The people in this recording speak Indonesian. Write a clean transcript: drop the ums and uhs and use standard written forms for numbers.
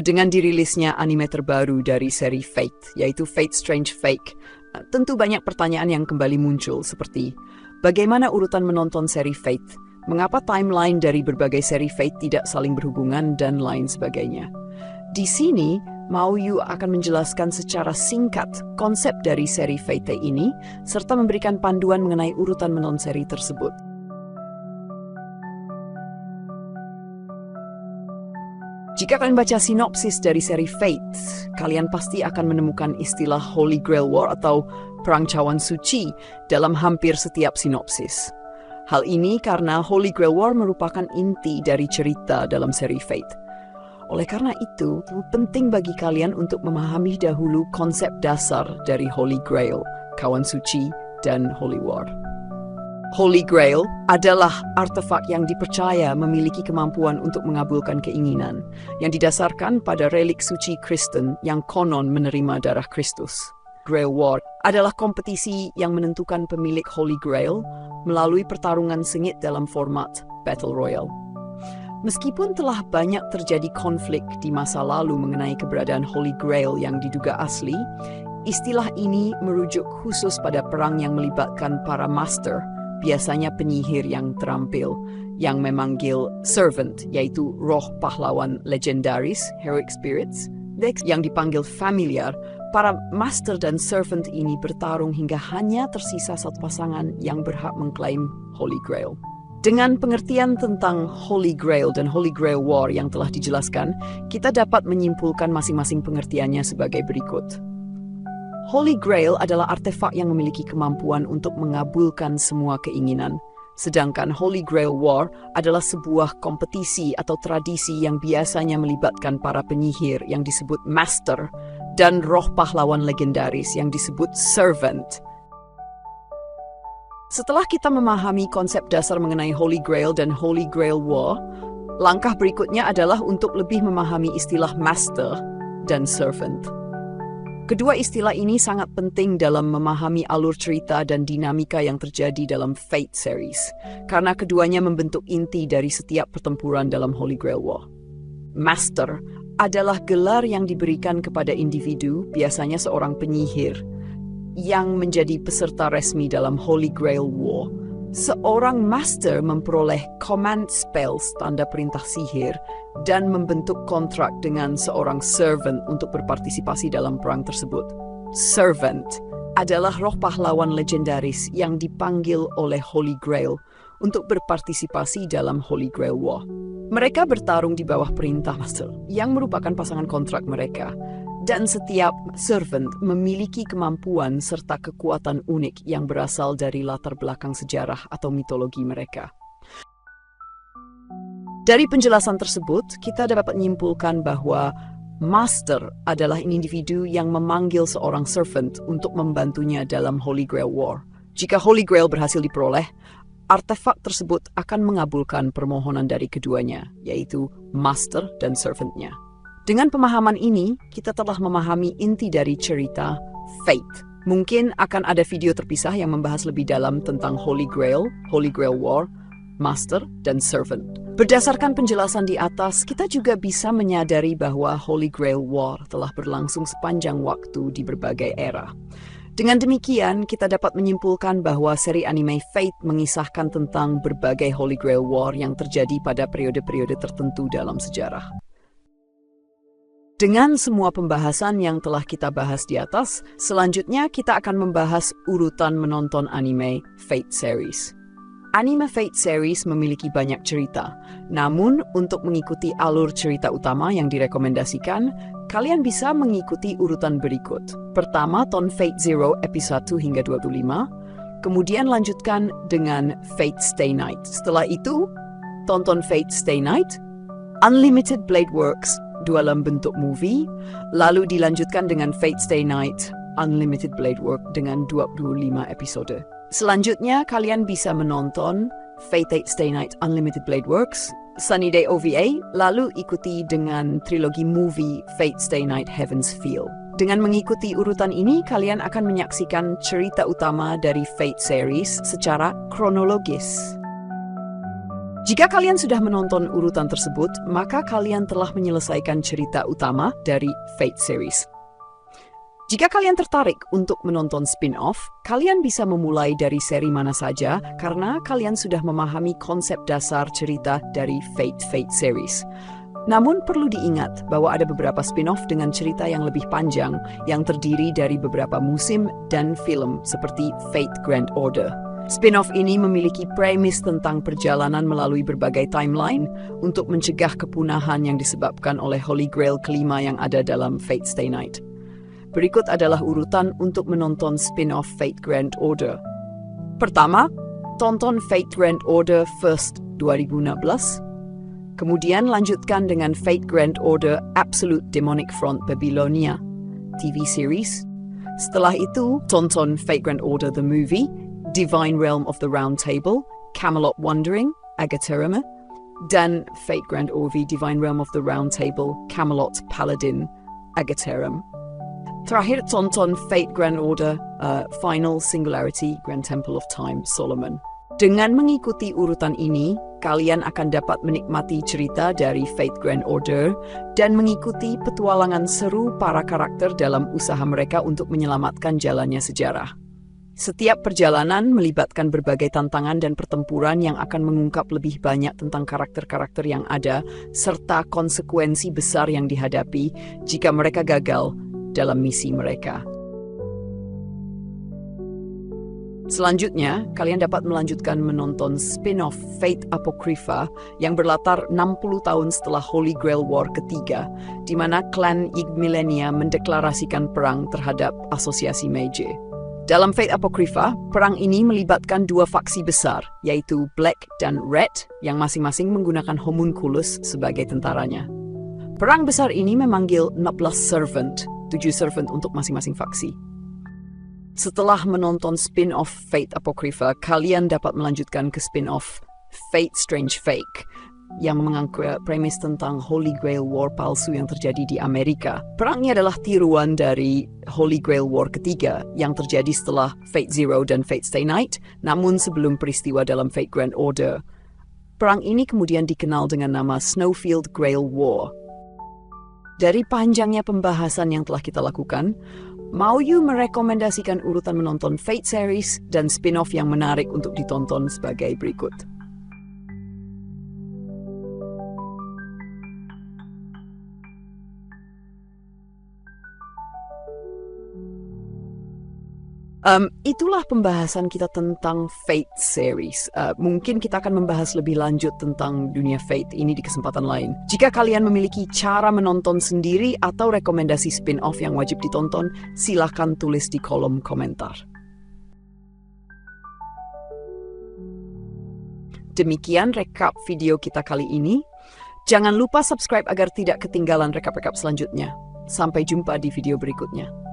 dengan dirilisnya anime terbaru dari seri Fate, yaitu Fate Strange Fate. Tentu banyak pertanyaan yang kembali muncul seperti bagaimana urutan menonton seri Fate, mengapa timeline dari berbagai seri Fate tidak saling berhubungan, dan lain sebagainya. Di sini, Maoyu akan menjelaskan secara singkat konsep dari seri Fate ini, serta memberikan panduan mengenai urutan menonton seri tersebut. Jika kalian baca sinopsis dari seri Fate, kalian pasti akan menemukan istilah Holy Grail War atau Perang Cawan Suci dalam hampir setiap sinopsis. Hal ini karena Holy Grail War merupakan inti dari cerita dalam seri Fate. Oleh karena itu, penting bagi kalian untuk memahami dahulu konsep dasar dari Holy Grail, Cawan Suci, dan Holy War. Holy Grail adalah artefak yang dipercaya memiliki kemampuan untuk mengabulkan keinginan, yang didasarkan pada relik suci Kristen yang konon menerima darah Kristus. Grail War adalah kompetisi yang menentukan pemilik Holy Grail melalui pertarungan sengit dalam format Battle Royale. Meskipun telah banyak terjadi konflik di masa lalu mengenai keberadaan Holy Grail yang diduga asli, istilah ini merujuk khusus pada perang yang melibatkan para master, biasanya penyihir yang terampil, yang memanggil servant, yaitu roh pahlawan legendaris, heroic spirits, yang dipanggil familiar. Para master dan servant ini bertarung hingga hanya tersisa satu pasangan yang berhak mengklaim Holy Grail. Dengan pengertian tentang Holy Grail dan Holy Grail War yang telah dijelaskan, kita dapat menyimpulkan masing-masing pengertiannya sebagai berikut. Holy Grail adalah artefak yang memiliki kemampuan untuk mengabulkan semua keinginan. Sedangkan Holy Grail War adalah sebuah kompetisi atau tradisi yang biasanya melibatkan para penyihir yang disebut master dan roh pahlawan legendaris yang disebut servant. Setelah kita memahami konsep dasar mengenai Holy Grail dan Holy Grail War, langkah berikutnya adalah untuk lebih memahami istilah master dan servant. Kedua istilah ini sangat penting dalam memahami alur cerita dan dinamika yang terjadi dalam Fate series, karena keduanya membentuk inti dari setiap pertempuran dalam Holy Grail War. Master adalah gelar yang diberikan kepada individu, biasanya seorang penyihir, yang menjadi peserta resmi dalam Holy Grail War. Seorang master memperoleh command spells, tanda perintah sihir, dan membentuk kontrak dengan seorang servant untuk berpartisipasi dalam perang tersebut. Servant adalah roh pahlawan legendaris yang dipanggil oleh Holy Grail untuk berpartisipasi dalam Holy Grail War. Mereka bertarung di bawah perintah master, yang merupakan pasangan kontrak mereka. Dan setiap servant memiliki kemampuan serta kekuatan unik yang berasal dari latar belakang sejarah atau mitologi mereka. Dari penjelasan tersebut, kita dapat menyimpulkan bahwa master adalah individu yang memanggil seorang servant untuk membantunya dalam Holy Grail War. Jika Holy Grail berhasil diperoleh, artefak tersebut akan mengabulkan permohonan dari keduanya, yaitu master dan servantnya. Dengan pemahaman ini, kita telah memahami inti dari cerita Fate. Mungkin akan ada video terpisah yang membahas lebih dalam tentang Holy Grail War, Master, dan Servant. Berdasarkan penjelasan di atas, kita juga bisa menyadari bahwa Holy Grail War telah berlangsung sepanjang waktu di berbagai era. Dengan demikian, kita dapat menyimpulkan bahwa seri anime Fate mengisahkan tentang berbagai Holy Grail War yang terjadi pada periode-periode tertentu dalam sejarah. Dengan semua pembahasan yang telah kita bahas di atas, selanjutnya kita akan membahas urutan menonton anime Fate series. Anime Fate series memiliki banyak cerita, namun untuk mengikuti alur cerita utama yang direkomendasikan, kalian bisa mengikuti urutan berikut. Pertama, tonton Fate Zero episode 1 hingga 25, kemudian lanjutkan dengan Fate Stay Night. Setelah itu, tonton Fate Stay Night, Unlimited Blade Works, 2 dalam bentuk movie, lalu dilanjutkan dengan Fate Stay Night, Unlimited Blade Work dengan 25 episode. Selanjutnya, kalian bisa menonton Fate Stay Night, Unlimited Blade Works, Sunny Day OVA, lalu ikuti dengan trilogi movie Fate Stay Night, Heaven's Feel. Dengan mengikuti urutan ini, kalian akan menyaksikan cerita utama dari Fate series secara kronologis. Jika kalian sudah menonton urutan tersebut, maka kalian telah menyelesaikan cerita utama dari Fate series. Jika kalian tertarik untuk menonton spin-off, kalian bisa memulai dari seri mana saja karena kalian sudah memahami konsep dasar cerita dari Fate series. Namun perlu diingat bahwa ada beberapa spin-off dengan cerita yang lebih panjang yang terdiri dari beberapa musim dan film seperti Fate Grand Order. Spin-off ini memiliki premis tentang perjalanan melalui berbagai timeline untuk mencegah kepunahan yang disebabkan oleh Holy Grail kelima yang ada dalam Fate Stay Night. Berikut adalah urutan untuk menonton spin-off Fate Grand Order. Pertama, tonton Fate Grand Order First 2016. Kemudian lanjutkan dengan Fate Grand Order Absolute Demonic Front Babylonia TV series. Setelah itu, tonton Fate Grand Order The Movie, Divine Realm of the Round Table, Camelot Wandering, Agaterama, dan Fate Grand Order Divine Realm of the Round Table, Camelot Paladin, Agaterum. Terakhir tonton Fate Grand Order Final Singularity Grand Temple of Time Solomon. Dengan mengikuti urutan ini, kalian akan dapat menikmati cerita dari Fate Grand Order dan mengikuti petualangan seru para karakter dalam usaha mereka untuk menyelamatkan jalannya sejarah. Setiap perjalanan melibatkan berbagai tantangan dan pertempuran yang akan mengungkap lebih banyak tentang karakter-karakter yang ada, serta konsekuensi besar yang dihadapi jika mereka gagal dalam misi mereka. Selanjutnya, kalian dapat melanjutkan menonton spin-off Fate Apocrypha yang berlatar 60 tahun setelah Holy Grail War ketiga, di mana klan Yggdrasil mendeklarasikan perang terhadap asosiasi Mage. Dalam Fate Apocrypha, perang ini melibatkan dua faksi besar, yaitu Black dan Red, yang masing-masing menggunakan homunculus sebagai tentaranya. Perang besar ini memanggil 16 servant, 7 servant untuk masing-masing faksi. Setelah menonton spin-off Fate Apocrypha, kalian dapat melanjutkan ke spin-off Fate Strange Fake, yang mengangkat premis tentang Holy Grail War palsu yang terjadi di Amerika. Perangnya adalah tiruan dari Holy Grail War ketiga yang terjadi setelah Fate Zero dan Fate Stay Night, namun sebelum peristiwa dalam Fate Grand Order. Perang ini kemudian dikenal dengan nama Snowfield Grail War. Dari panjangnya pembahasan yang telah kita lakukan, mau you merekomendasikan urutan menonton Fate series dan spin-off yang menarik untuk ditonton sebagai berikut. Itulah pembahasan kita tentang Fate series. Mungkin kita akan membahas lebih lanjut tentang dunia Fate ini di kesempatan lain. Jika kalian memiliki cara menonton sendiri atau rekomendasi spin-off yang wajib ditonton, silakan tulis di kolom komentar. Demikian rekap video kita kali ini. Jangan lupa subscribe agar tidak ketinggalan rekap-rekap selanjutnya. Sampai jumpa di video berikutnya.